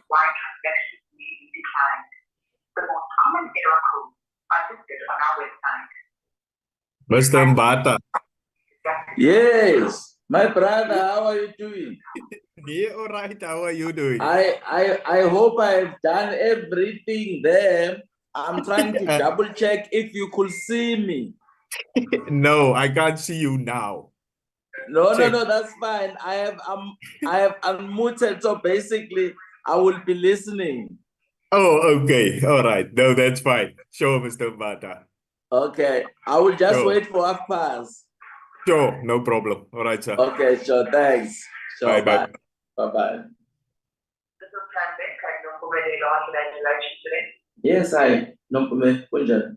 Why transactions may be declined. The most common error code are listed on our website. Mr. Mbata. Yes, my brother, how are you doing? Yeah, all right. How are you doing? I hope I've done everything there. I'm trying to double check if you could see me. No, I can't see you now. No, that's fine. I have unmuted, so basically I will be listening. Oh, okay. All right. No, that's fine. Sure, Mr. Mbata. Okay, I will just Sure. wait for half past. Sure, no problem. All right, sir. Okay, sure, thanks. Sure, Bye. Bye-bye. This is Planbeck. I know where they are today. Yes, I know.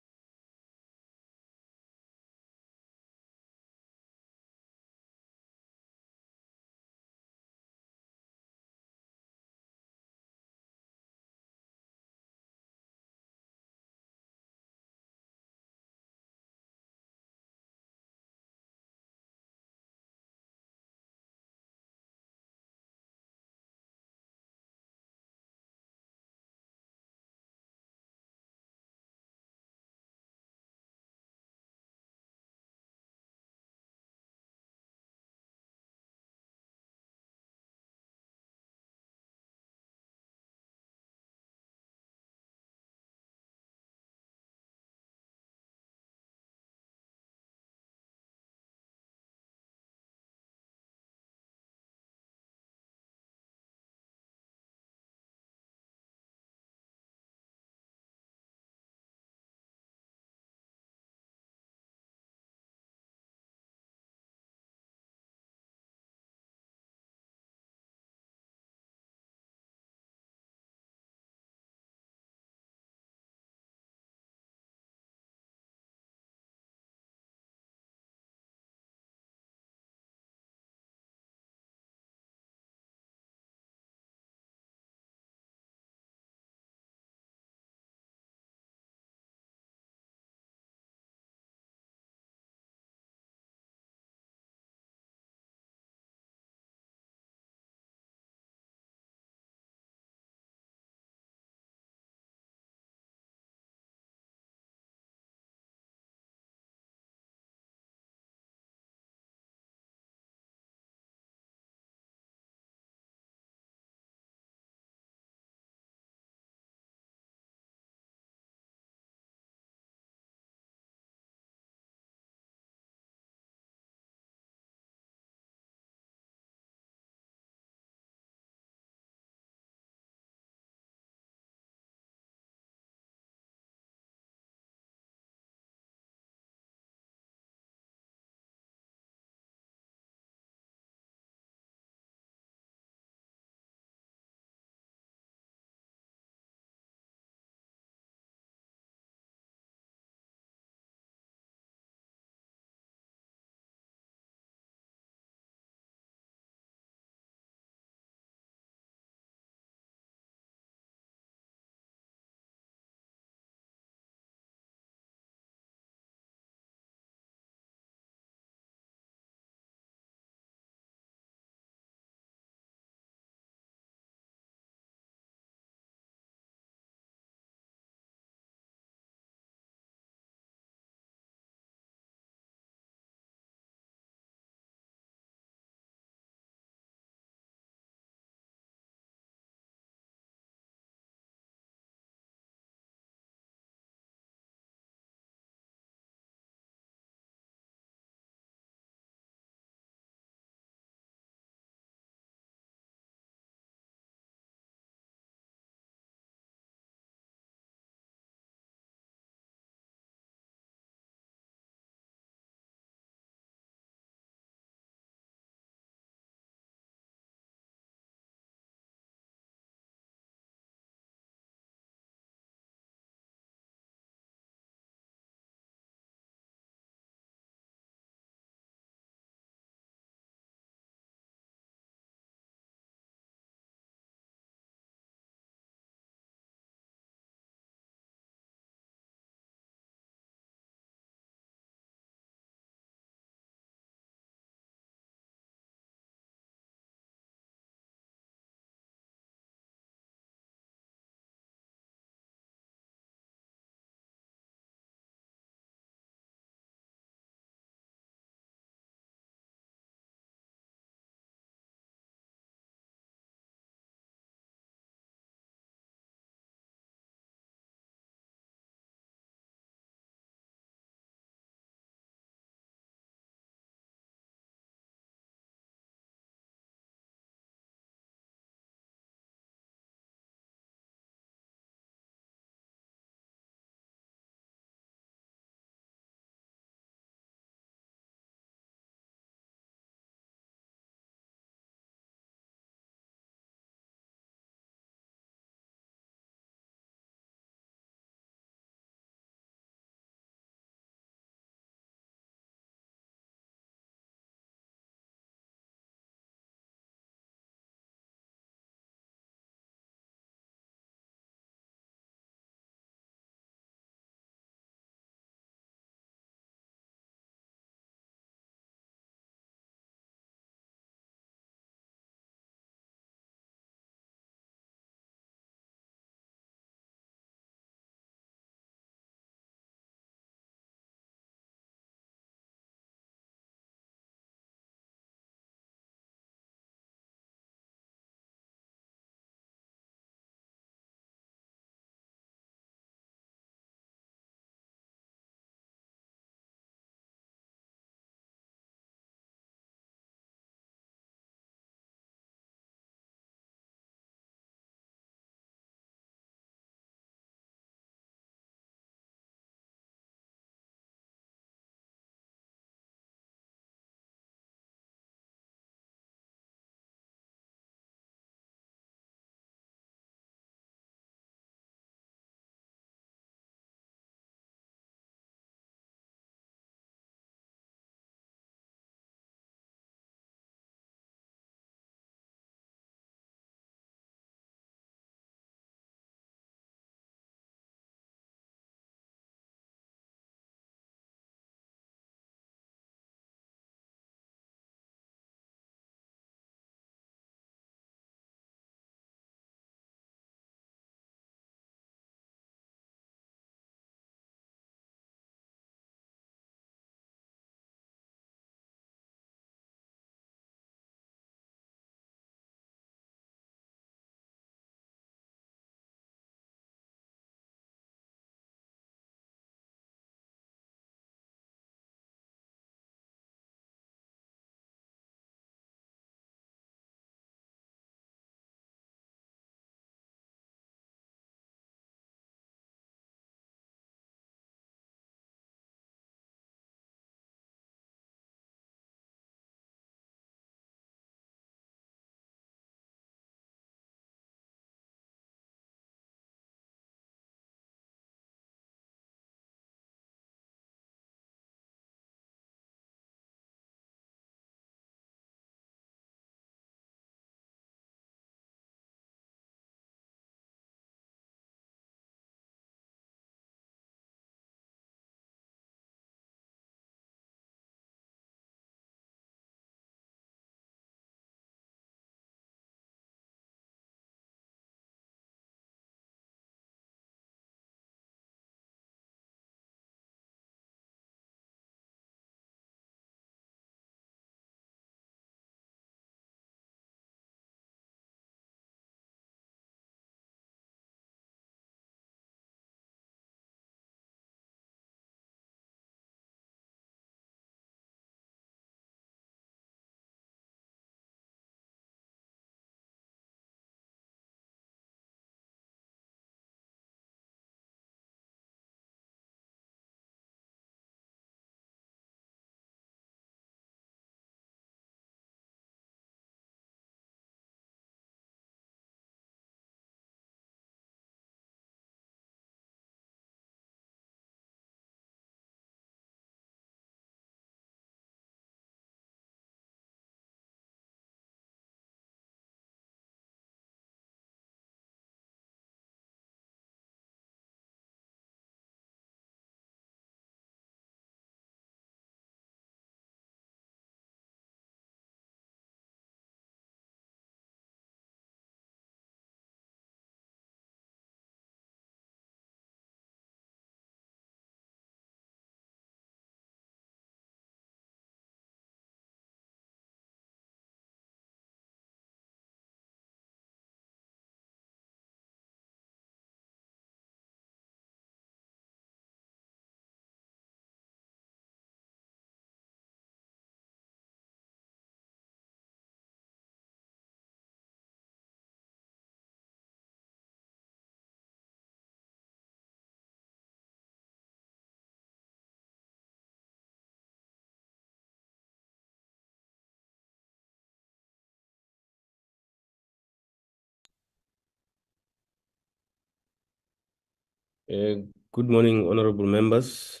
Good morning, honorable members.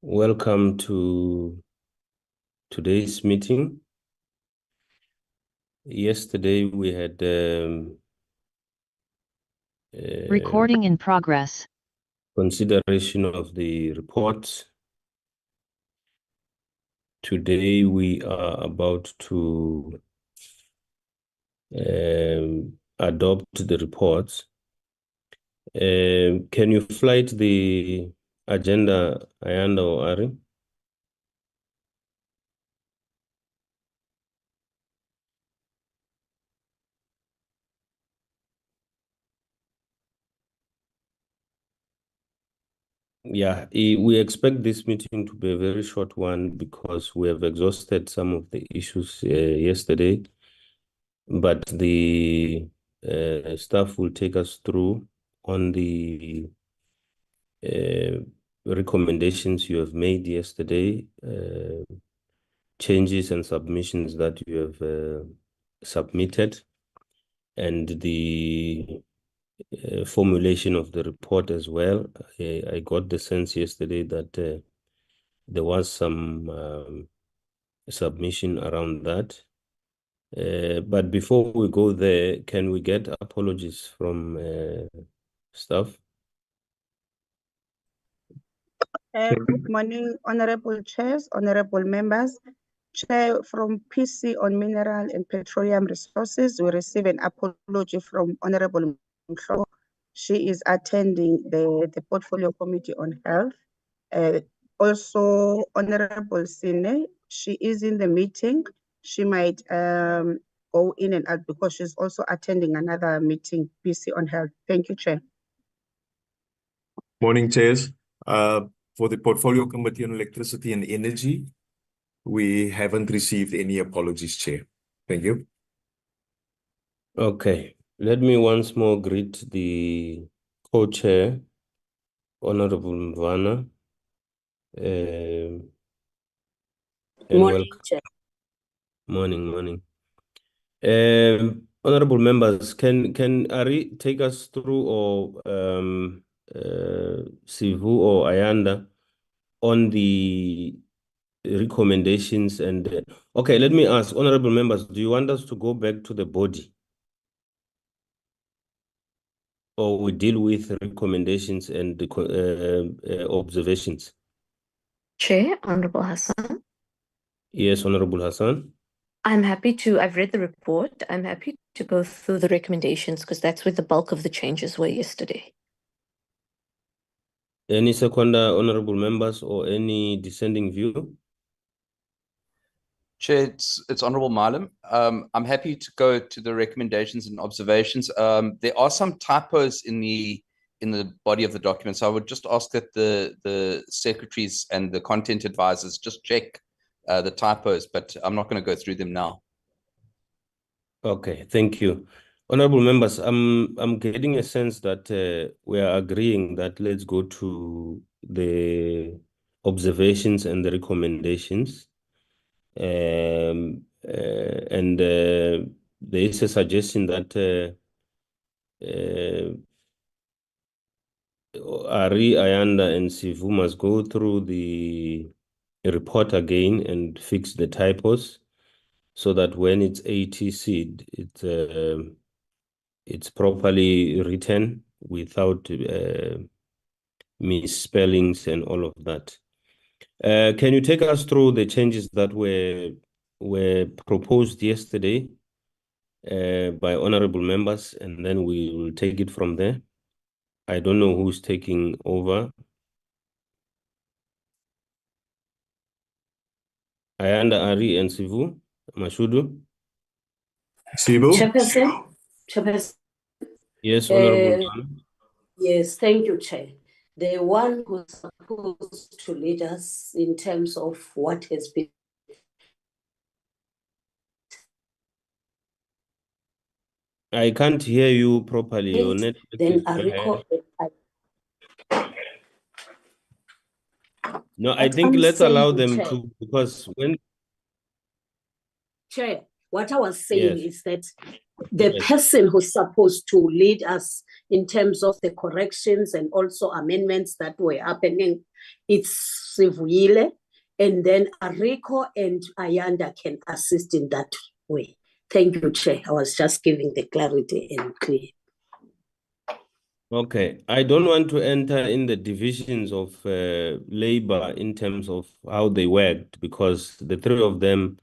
Welcome to today's meeting. Yesterday we had Recording in progress. consideration of the reports. Today we are about to adopt the reports. Can you flight the agenda, Ayanda or Ari? Yeah, we expect this meeting to be a very short one because we have exhausted some of the issues yesterday, but the staff will take us through on the recommendations you have made yesterday, changes and submissions that you have submitted, and the formulation of the report as well. I got the sense yesterday that there was some submission around that. But before we go there, can we get apologies from staff? Good morning, honorable chairs, honorable members. Chair from PC on Mineral and Petroleum Resources, we receive an apology from Honorable Mhlo. She is attending the Portfolio Committee on Health. Also, Honorable Sine, she is in the meeting. She might go in and out because she's also attending another meeting, PC on Health. Thank you, Chair. Morning, chairs. For the Portfolio Committee on Electricity and Energy, we haven't received any apologies, Chair. Thank you. Okay, let me once more greet the co-chair, Honorable Mvana. And morning, welcome. Chair. Morning. Honorable members, can Ari take us through, or Sivu or Ayanda, on the recommendations? And okay, let me ask, honorable members, do you want us to go back to the body, or we deal with recommendations and the observations? Chair, Honorable Hassan. Yes, Honorable Hassan. I've read the report. I'm happy to go through the recommendations because that's where the bulk of the changes were yesterday. Any seconder, honorable members, or any dissenting view? Chair, it's Honorable Malam. I'm happy to go to the recommendations and observations. There are some typos in the body of the document, so I would just ask that the secretaries and the content advisors just check the typos, but I'm not going to go through them now. Okay, thank you. Honorable members, I'm getting a sense that we are agreeing that let's go to the observations and the recommendations. And there is a suggestion that Ari, Ayanda, and Sivu must go through the report again and fix the typos, so that when it's ATC'd, it's properly written without misspellings and all of that. Can you take us through the changes that were proposed yesterday by honorable members, and then we will take it from there? I don't know who's taking over. Ayanda, Ari, and Sivu, Mashudu. Sibu? Chairperson. Yes, Honorable. Yes, thank you, Chair. The one who's supposed to lead us in terms of what has been I can't hear you properly. Your network then is I bad. recall. No, I What think I'm let's allow saying, them Chair. to, because when Chair, what I was saying yes. is that the Yes. person who's supposed to lead us in terms of the corrections and also amendments that were happening, it's Sivuyile, and then Ariko and Ayanda can assist in that way. Thank you, Chair. I was just giving the clarity and clear. Okay, I don't want to enter in the divisions of labor in terms of how they worked, because the three of them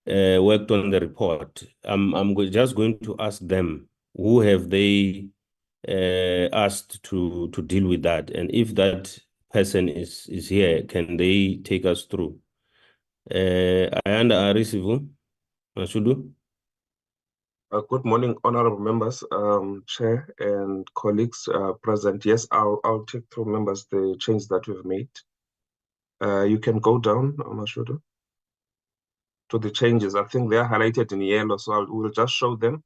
worked on the report. I'm just going to ask them, who have they asked to deal with that? And if that person is here, can they take us through? Ayanda Arisivu, Mashudu. Good morning, honorable members, chair and colleagues present. Yes, I'll take through, members, the change that we've made. You can go down, Mashudu, to the changes. I think they are highlighted in yellow, so we'll just show them,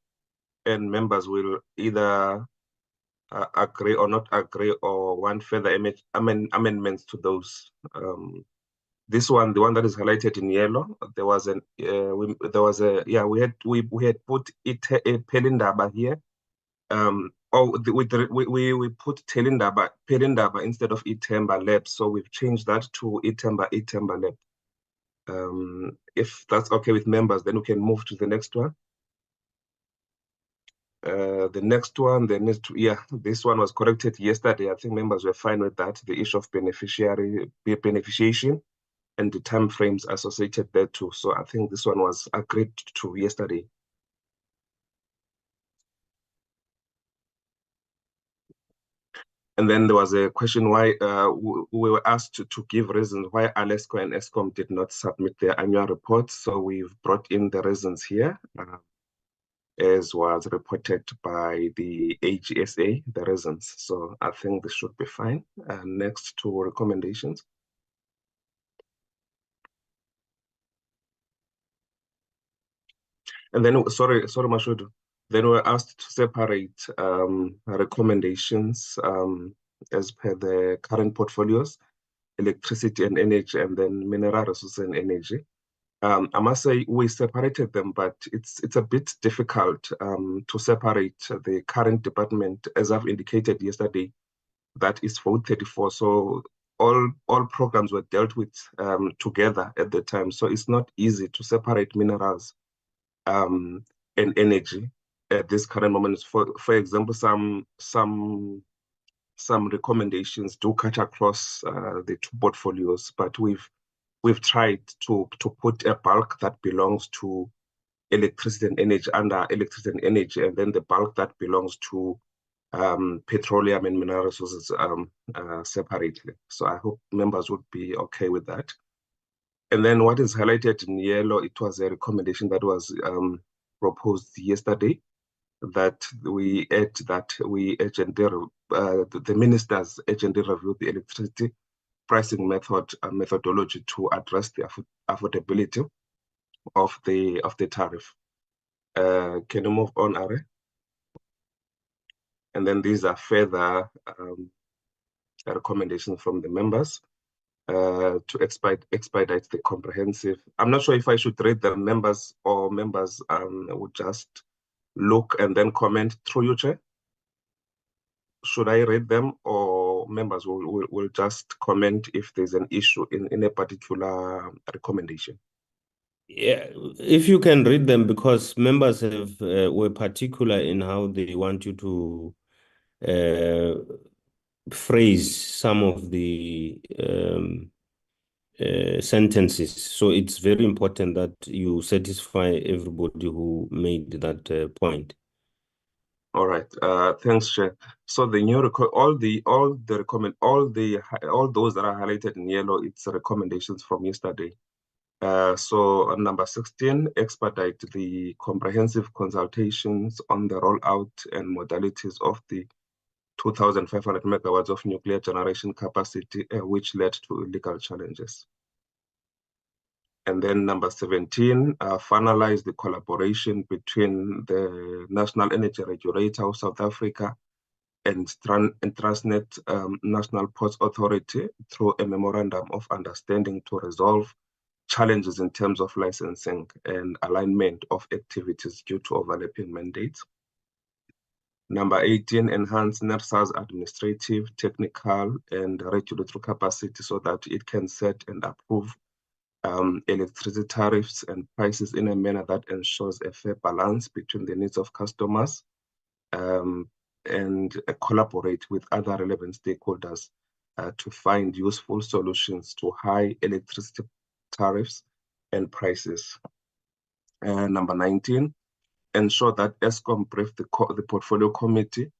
and members will either agree or not agree, or want further amendments to those. This one, the one that is highlighted in yellow, we had put it a Pelindaba here. We put Pelindaba instead of Itemba Lab, so we've changed that to Itemba Lab. If that's okay with members, then we can move to the next one. The next one, this one was corrected yesterday. I think members were fine with that. The issue of beneficiation and the time frames associated there too. So I think this one was agreed to yesterday. And then there was a question why we were asked to give reasons why Alesco and Eskom did not submit their annual reports. So we've brought in the reasons here, as was reported by the AGSA, the reasons. So I think this should be fine. Next to recommendations. And then, sorry, Mashudu. Then we're asked to separate recommendations as per the current portfolios, electricity and energy, and then mineral resources and energy. I must say we separated them, but it's a bit difficult to separate the current department, as I've indicated yesterday. That is vote 34. So all programs were dealt with together at the time. So it's not easy to separate minerals and energy at this current moment. For example, some recommendations do cut across the two portfolios, but we've tried to put a bulk that belongs to electricity and energy under electricity and energy, and then the bulk that belongs to petroleum and mineral resources separately. So I hope members would be okay with that. And then what is highlighted in yellow, it was a recommendation that was proposed yesterday, that we urge the ministers urgently review the electricity pricing methodology to address the affordability of the tariff. Can you move on, Ari? And then these are further recommendations from the members to expedite the comprehensive. I'm not sure if I should read them, members, or members would just look and then comment through you, Chair. Should I read them, or members will just comment if there's an issue in a particular recommendation? Yeah, if you can read them, because members were particular in how they want you to phrase some of the sentences. So it's very important that you satisfy everybody who made that point. All right. Thanks, Chair. So the new all those that are highlighted in yellow, it's recommendations from yesterday. So on number 16, expedite the comprehensive consultations on the rollout and modalities of the 2,500 megawatts of nuclear generation capacity, which led to legal challenges. And then number 17, finalize the collaboration between the National Energy Regulator of South Africa and Transnet National Ports Authority through a memorandum of understanding to resolve challenges in terms of licensing and alignment of activities due to overlapping mandates. Number 18, enhance NERSA's administrative, technical, and regulatory capacity so that it can set and approve electricity tariffs and prices in a manner that ensures a fair balance between the needs of customers and collaborate with other relevant stakeholders to find useful solutions to high electricity tariffs and prices. Number 19, ensure that ESCOM brief the Portfolio Committee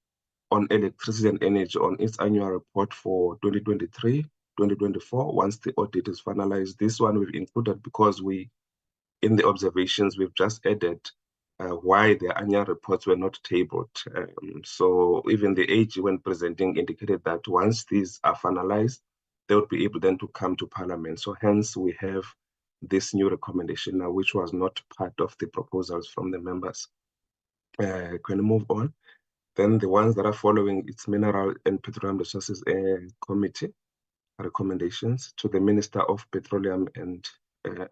on Electricity and Energy on its annual report for 2023, 2024, once the audit is finalized. This one we've included because in the observations, we've just added why the annual reports were not tabled. So even the AG, when presenting, indicated that once these are finalized, they would be able then to come to Parliament. So hence we have this new recommendation now, which was not part of the proposals from the members. Can we move on? Then the ones that are following, it's Mineral and Petroleum Resources Committee recommendations to the Minister of Petroleum and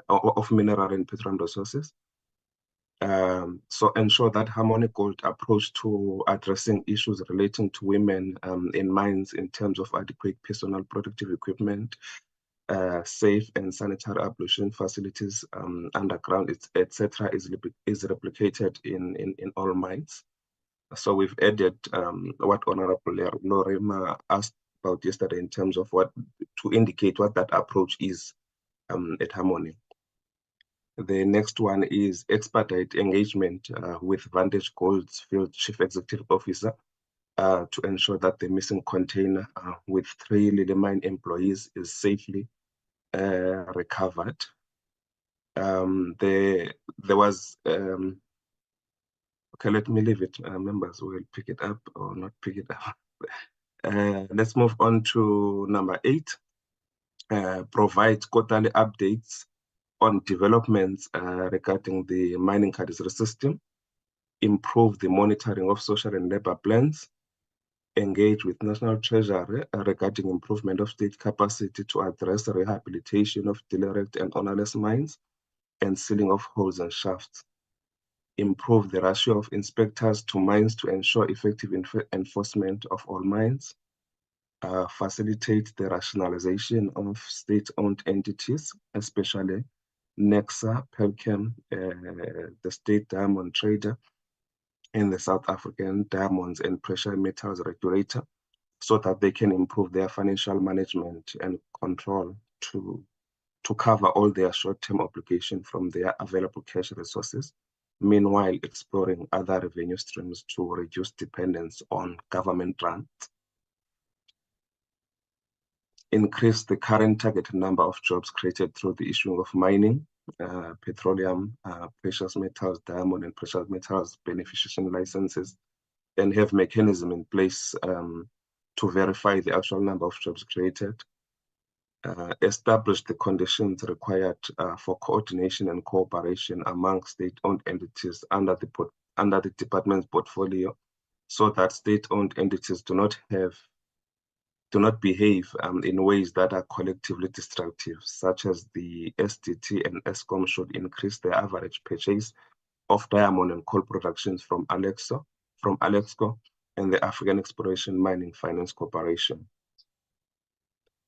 of Mineral and Petroleum Resources. So ensure that harmonic goal approach to addressing issues relating to women in mines in terms of adequate personal protective equipment, safe and sanitary ablution facilities underground, etc., is replicated in all mines. So we've added what Honorable Lorema asked about yesterday in terms of to indicate what that approach is at Harmony. The next one is expedite engagement with Vantage Gold's Field Chief Executive Officer to ensure that the missing container with 3 Lily Mine employees is safely recovered. There was okay, let me leave it. Members will pick it up or not pick it up. Let's move on to number 8. Provide quarterly updates on developments regarding the mining cadastral system, improve the monitoring of social and labor plans, engage with National Treasury regarding improvement of state capacity to address the rehabilitation of derelict and ownerless mines and sealing of holes and shafts, improve the ratio of inspectors to mines to ensure effective enforcement of all mines, facilitate the rationalization of state-owned entities, especially NEXA, Pelchem, the State Diamond Trader, and the South African Diamonds and Precious Metals Regulator, so that they can improve their financial management and control to cover all their short-term obligations from their available cash resources, meanwhile exploring other revenue streams to reduce dependence on government grants. Increase the current targeted number of jobs created through the issuing of mining, petroleum, precious metals, diamond and precious metals beneficiation licenses, and have mechanism in place to verify the actual number of jobs created. Establish the conditions required for coordination and cooperation among state-owned entities under the department's portfolio, so that state-owned entities do not behave in ways that are collectively destructive, such as the SDT and ESCOM should increase their average purchase of diamond and coal productions from Alexco and the African Exploration Mining Finance Corporation.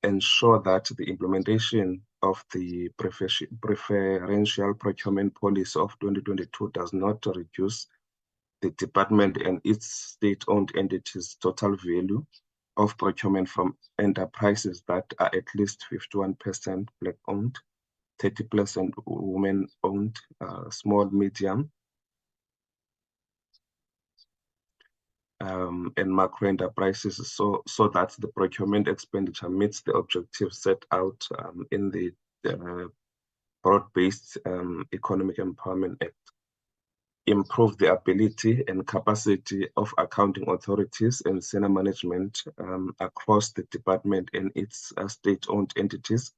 Ensure that the implementation of the preferential procurement policy of 2022 does not reduce the department and its state-owned entities' total value of procurement from enterprises that are at least 51% Black-owned, 30% women-owned, small, medium, and macro enterprises, so that the procurement expenditure meets the objectives set out in the Broad-Based Economic Empowerment Act. Improve the ability and capacity of accounting authorities and senior management across the department and its state-owned entities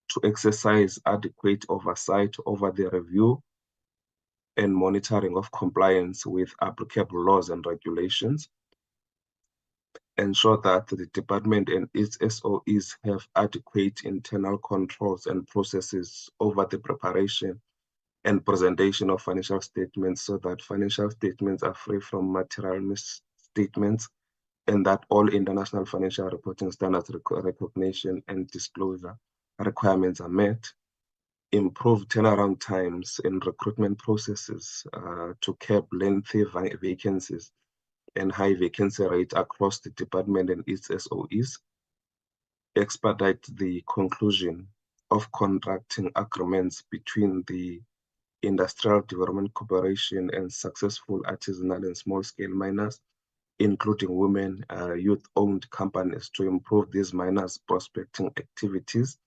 to exercise adequate oversight over the review and monitoring of compliance with applicable laws and regulations. ensure that the department and its SOEs have adequate internal controls and processes over the preparation and presentation of financial statements, so that financial statements are free from material misstatements, and that all international financial reporting standards recognition and disclosure requirements are met. Improve turnaround times in recruitment processes to curb lengthy vacancies and high vacancy rate across the department and its SOEs. Expedite the conclusion of contracting agreements between the Industrial Development Corporation and successful artisanal and small-scale miners, including women, youth-owned companies, to improve these miners' prospecting activities,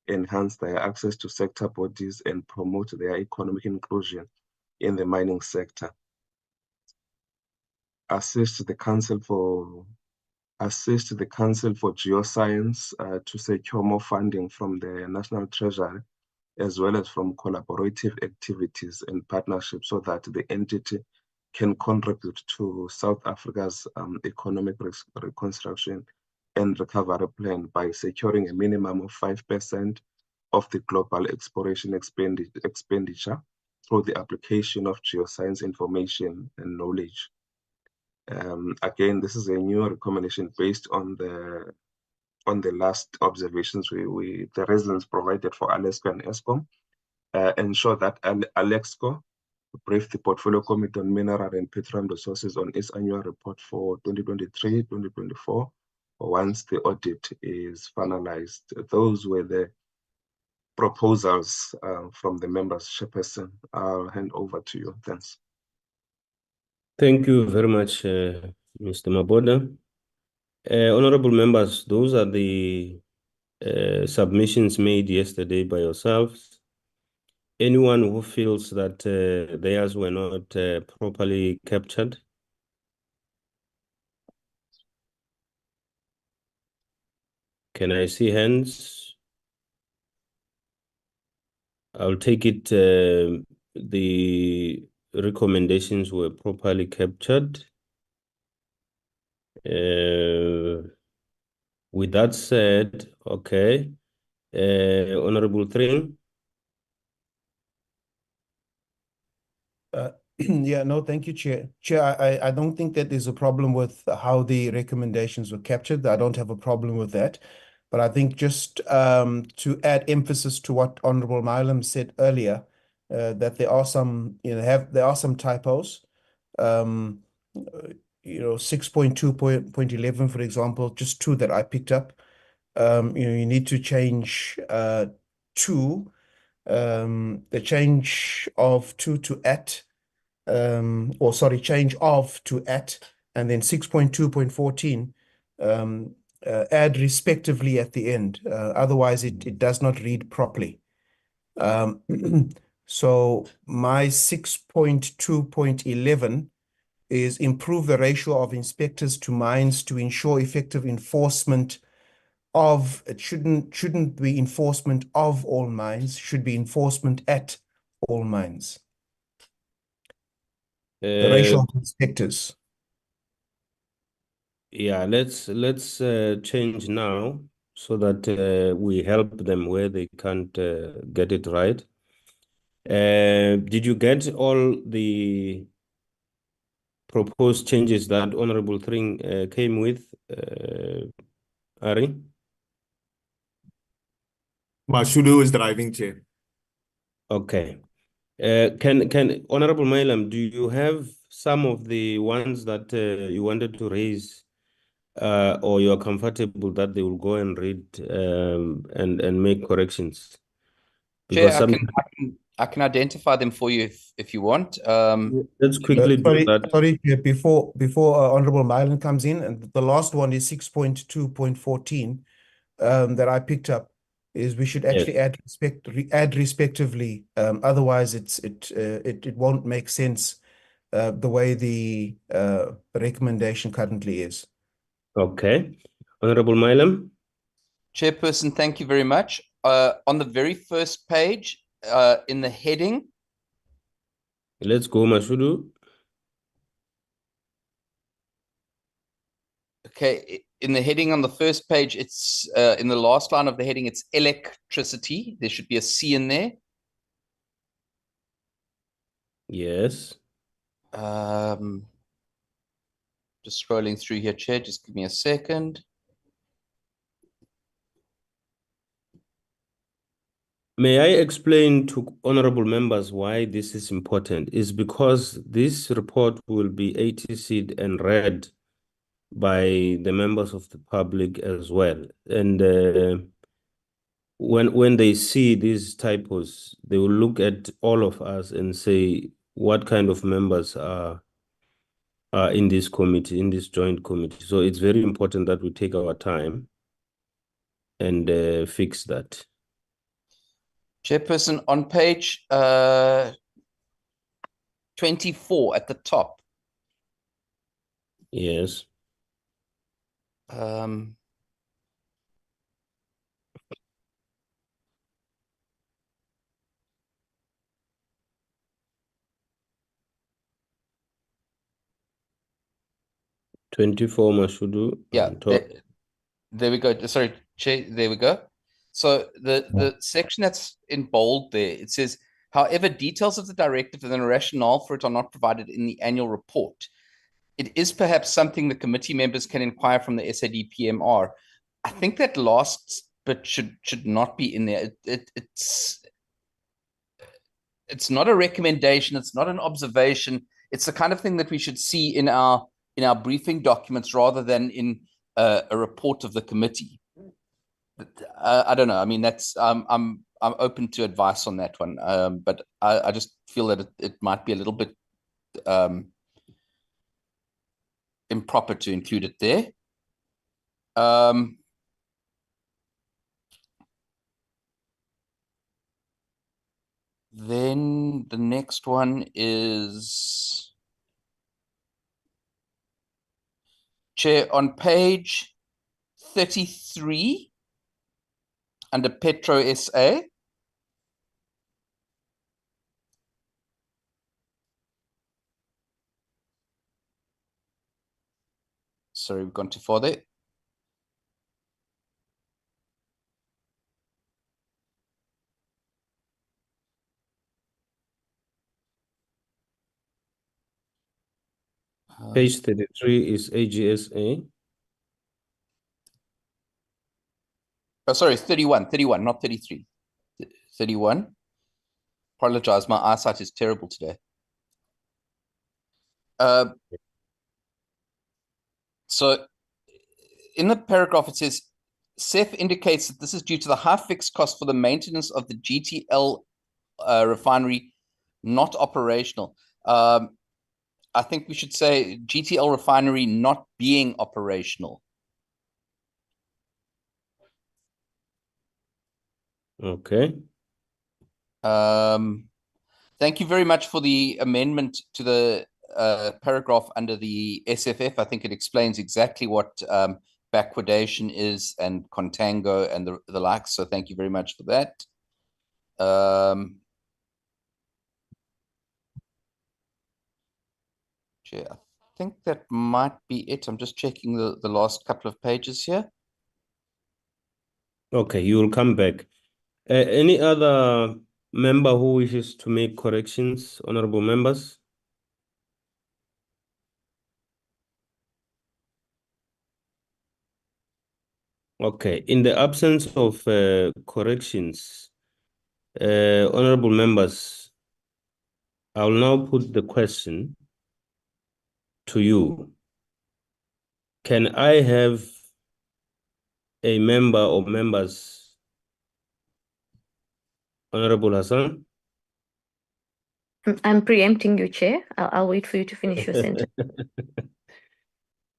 enhance their access to sector bodies, and promote their economic inclusion in the mining sector. Assist the Council for Geoscience to secure more funding from the National Treasury, as well as from collaborative activities and partnerships, so that the entity can contribute to South Africa's economic reconstruction and recovery plan by securing a minimum of 5% of the global exploration expenditure through the application of geoscience information and knowledge. Again, this is a new recommendation based on the last observations the residents provided for Alexco and Eskom. Ensure that Alexco brief the Portfolio Committee on Mineral and Petroleum Resources on its annual report for 2023-2024 once the audit is finalized. Those were the proposals from the members. Chairperson, I'll hand over to you. Thanks. Thank you very much, Mr. Maboda. Honorable members, those are the submissions made yesterday by yourselves. Anyone who feels that theirs were not properly captured? Can I see hands? I'll take it the recommendations were properly captured. With that said, okay, Honorable Thring. Yeah, no, thank you, Chair. Chair, I don't think that there's a problem with how the recommendations were captured. I don't have a problem with that. But I think just to add emphasis to what Honorable Milam said earlier, that there are some, there are some typos. 6.2.11, for example, just two that I picked up. You need to change to the change of to at, or sorry, change of to at, and then 6.2.14 add respectively at the end. Otherwise, it does not read properly. So my 6.2.11 is improve the ratio of inspectors to mines to ensure effective enforcement of, it shouldn't be enforcement of all mines, should be enforcement at all mines. The ratio of inspectors. Yeah, let's change now so that we help them where they can't get it right. Did you get all the proposed changes that Honorable Thring came with, Ari? Mashudu is driving, Chair. Okay. Can Honorable Milam, do you have some of the ones that you wanted to raise, or you're comfortable that they will go and read and make corrections? Because Chair, I can identify them for you if you want. Let's quickly do that. Sorry, before Honorable Milam comes in, and the last one is 6.2.14 that I picked up, is we should actually add respectively. Otherwise, it won't make sense the way the recommendation currently is. Okay, Honorable Milam. Chairperson, thank you very much. On the very first page, in the heading. Let's go, Mashudu. Okay, in the heading on the first page, it's in the last line of the heading, it's electricity. There should be a C in there. Yes. Just scrolling through here, Chair. Just give me a second. May I explain to honorable members why this is important? Is because this report will be ATC'd and read by the members of the public as well. And when they see these typos, they will look at all of us and say, what kind of members are in this committee, in this joint committee? So it's very important that we take our time and fix that. Chairperson, on page 24 at the top. Yes. 24 Mashudu. Yeah, there we go. Sorry, Chair, there we go. So the section that's in bold there, it says, however, details of the directive and the rationale for it are not provided in the annual report. It is perhaps something the committee members can inquire from the SADPMR. I think that last bit should not be in there. It's not a recommendation. It's not an observation. It's the kind of thing that we should see in our briefing documents rather than in a report of the committee. I don't know. I mean, that's I'm open to advice on that one. But I just feel that it might be a little bit improper to include it there. Then the next one is, Chair, on page 33 under Petro SA. Sorry, we've gone too far there. Page 33 is AGSA. Oh, sorry, 31, not 33. 31. Apologize, my eyesight is terrible today. So in the paragraph, it says, CEF indicates that this is due to the high fixed cost for the maintenance of the GTL refinery, not operational. I think we should say GTL refinery not being operational. Okay. Thank you very much for the amendment to the paragraph under the SFF. I think it explains exactly what backwardation is and contango and the like. So thank you very much for that. Chair, I think that might be it. I'm just checking the last couple of pages here. Okay, you will come back. Any other member who wishes to make corrections, honorable members? Okay, in the absence of corrections, honorable members, I will now put the question to you. Can I have a member or members? Honorable Hassan? I'm preempting you, Chair. I'll wait for you to finish your sentence.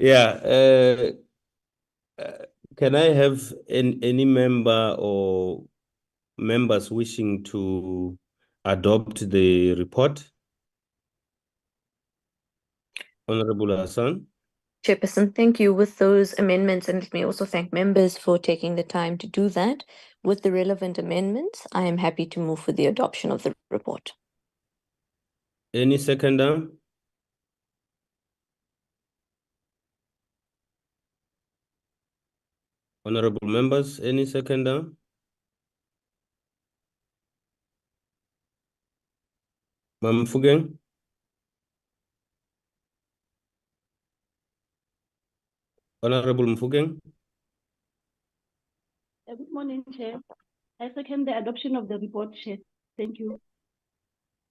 Yeah. Can I have any member or members wishing to adopt the report? Honorable Hassan? Chairperson, thank you. With those amendments, and let me also thank members for taking the time to do that. With the relevant amendments, I am happy to move for the adoption of the report. Any seconder? Honorable members, any seconder? Mam Mfugeng? Honorable Mfugeng? Good morning, Chair. I second the adoption of the report, Chair. Thank you.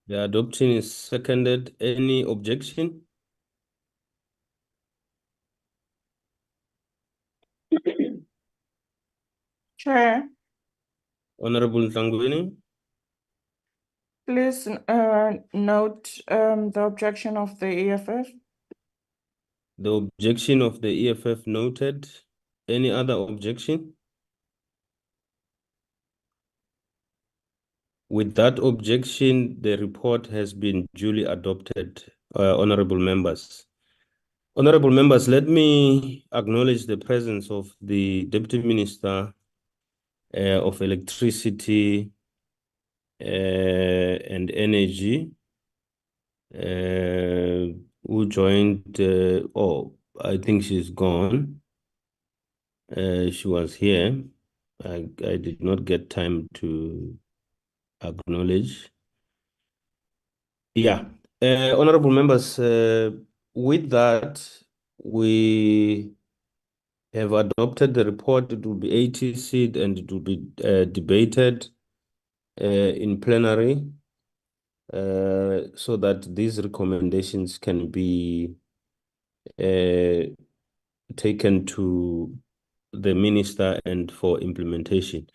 The adoption is seconded. Any objection? Chair, Honorable Ntangweni? please note the objection of the EFF. The objection of the EFF noted. Any other objection? With that objection, the report has been duly adopted, honorable members. Honorable members, let me acknowledge the presence of the Deputy Minister of Electricity and Energy, who joined, I think she's gone. She was here. I did not get time to acknowledge. Yeah, honorable members, with that, we have adopted the report. It will be ATC'd and it will be debated in plenary so that these recommendations can be taken to the minister and for implementation.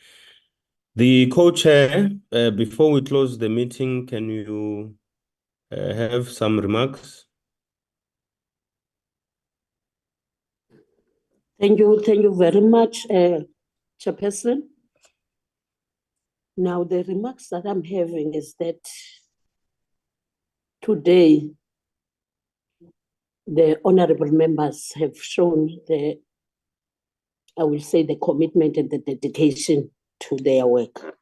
The co-chair, before we close the meeting, can you have some remarks? Thank you very much, Chairperson. Now, the remarks that I'm having is that today, the honorable members have shown the commitment and the dedication to their work.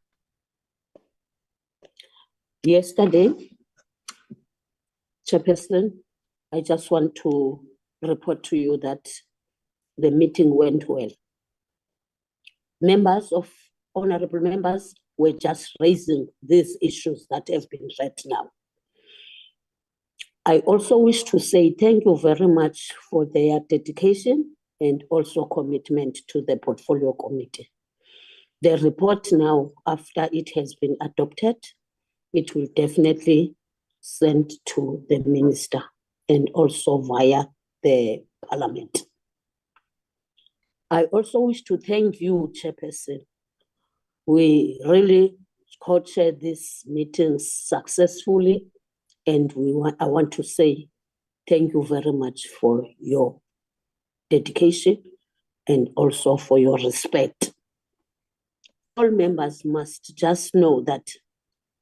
Yesterday, Chairperson, I just want to report to you that the meeting went well. Honorable members were just raising these issues that have been read now. I also wish to say thank you very much for their dedication and also commitment to the Portfolio Committee. The report now, after it has been adopted, it will definitely send to the minister and also via the parliament. I also wish to thank you, Chairperson. We really co-chaired these meetings successfully, and I want to say thank you very much for your dedication and also for your respect. All members must just know that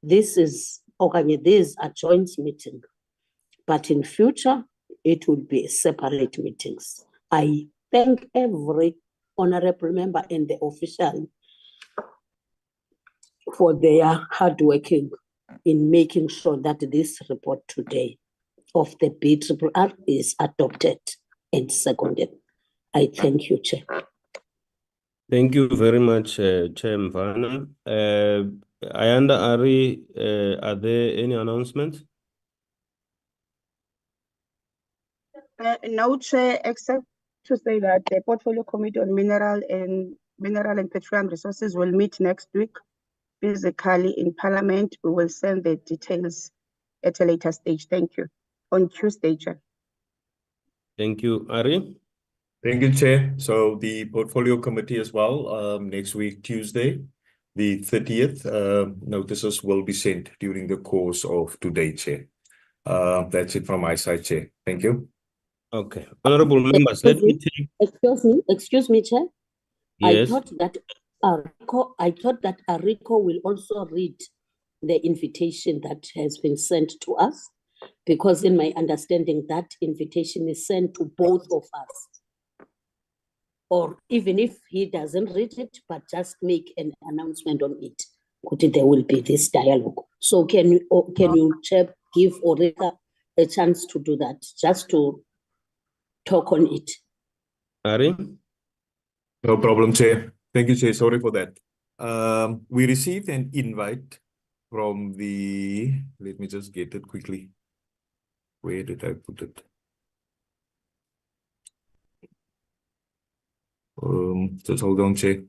these are joint meetings, but in future, it will be separate meetings. I thank every honorable member and the official for their hard working in making sure that this report today of the BRRR is adopted and seconded. I thank you, Chair. Thank you very much, Chair Mvana. Ayanda Ari, are there any announcements? No, Chair, except to say that the Portfolio Committee on Mineral and Petroleum Resources will meet next week physically in Parliament. We will send the details at a later stage. Thank you. On Tuesday, Chair. Thank you, Ari. Thank you, Chair. So the Portfolio Committee as well, next week, Tuesday, the 30th, notices will be sent during the course of today, Chair. That's it from my side, Chair. Thank you. Okay. Honorable members, let me take... Excuse me, Chair. Yes. I thought that Ariko will also read the invitation that has been sent to us, because in my understanding, that invitation is sent to both of us. Or even if he doesn't read it, but just make an announcement on it, there will be this dialogue. So can you, Chair, give Oreka a chance to do that, just to talk on it? Ari? No problem, Chair. Thank you, Chair. Sorry for that. We received an invite from let me just get it quickly. Where did I put it? Just hold on, Chair.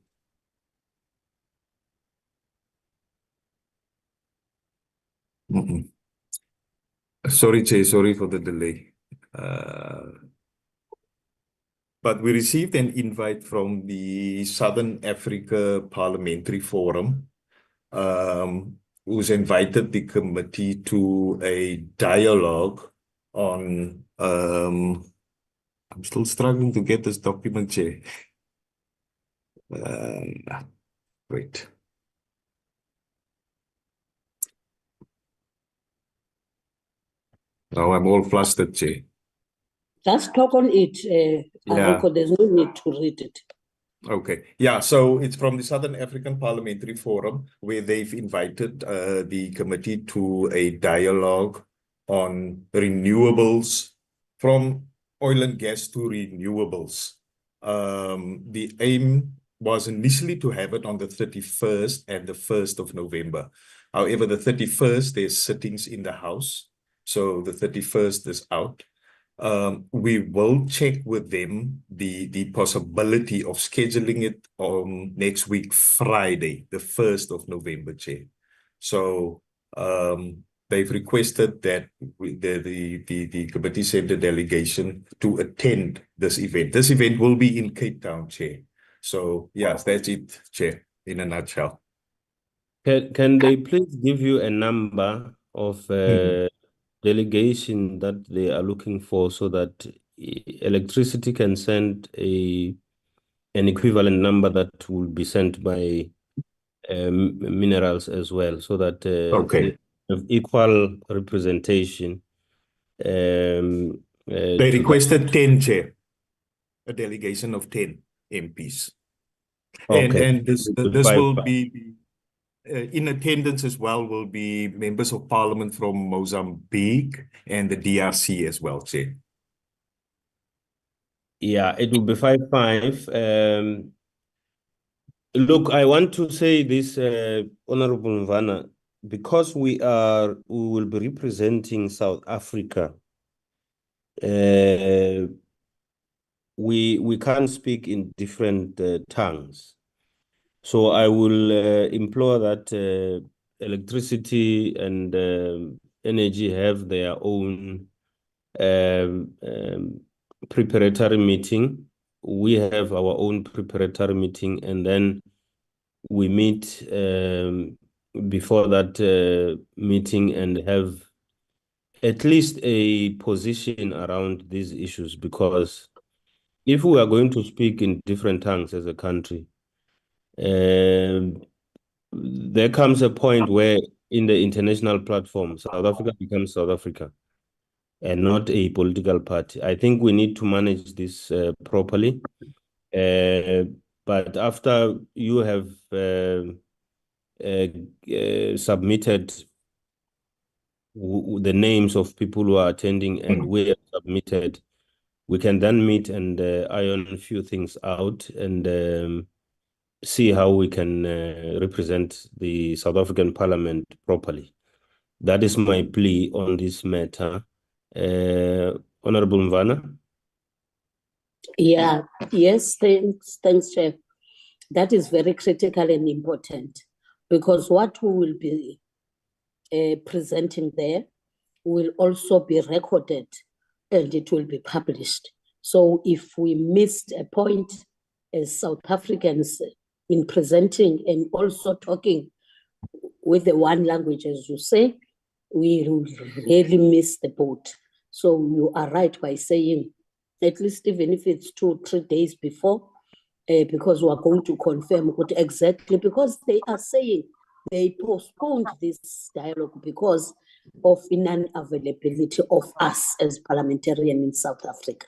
Sorry, Chair. Sorry for the delay. But we received an invite from the Southern Africa Parliamentary Forum, who's invited the committee to a dialogue on, I'm still struggling to get this document, Chair. Wait. Now I'm all flustered, Chair. Just talk on it, Ariko, there's no need to read it. Okay. Yeah, so it's from the Southern African Parliamentary Forum, where they've invited the committee to a dialogue on renewables, from oil and gas to renewables. The aim was initially to have it on the 31st and the 1st of November. However, the 31st, there's sittings in the House, so the 31st is out. We will check with them the possibility of scheduling it on next week, Friday, the 1st of November, Chair. So they've requested that the committee send a delegation to attend this event. This event will be in Cape Town, Chair. So yes, that's it, Chair, in a nutshell. Can they please give you a number of delegation that they are looking for, so that electricity can send an equivalent number that will be sent by minerals as well, so that Okay. they have equal representation. They requested 10, Chair, a delegation of 10 MPs. Okay. And this will be in attendance as well will be members of parliament from Mozambique and the DRC as well, Chair. Yeah, it will be 5-5. Look, I want to say this, Honorable Mvana, because we will be representing South Africa. We can't speak in different tongues. So I will implore that electricity and energy have their own preparatory meeting. We have our own preparatory meeting, and then we meet before that meeting and have at least a position around these issues, because if we are going to speak in different tongues as a country, there comes a point where in the international platform, South Africa becomes South Africa and not a political party. I think we need to manage this properly. But after you have submitted the names of people who are attending and we have submitted, we can then meet and iron a few things out and see how we can represent the South African Parliament properly. That is my plea on this matter. Honorable Mvana? Yeah, yes, thanks, Chair. That is very critical and important, because what we will be presenting there will also be recorded and it will be published. So if we missed a point as South Africans in presenting and also talking with the one language, as you say, we will really miss the boat. So you are right by saying, at least even if it's 2-3 days before, because we are going to confirm what exactly, because they are saying they postponed this dialogue because of non-availability of us as parliamentarians in South Africa.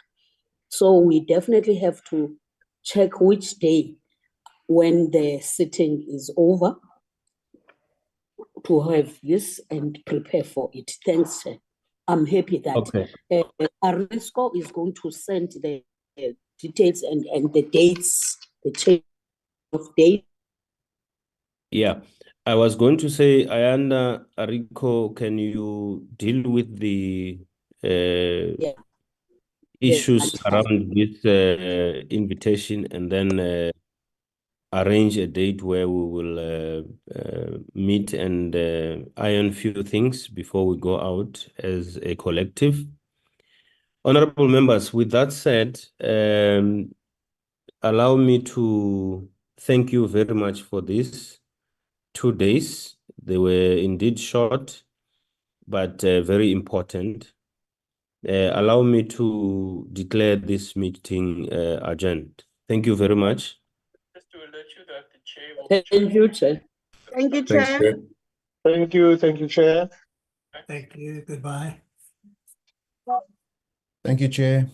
So we definitely have to check which day when the sitting is over to have this and prepare for it. Thanks, Chair. I'm happy that Arisco is going to send the details and the dates the change of date. Yeah, I was going to say, Ayanda, Ariko, can you deal with the issues around this invitation and then arrange a date where we will meet and iron few things before we go out as a collective? Honorable members, with that said, allow me to thank you very much for these 2 days. They were indeed short, but very important. Allow me to declare this meeting adjourned. Thank you very much. Just to alert you that the chair will Thank you, Chair. Thank you, Thanks, Chair. Chair. Thank you, Chair. Thank you, Chair.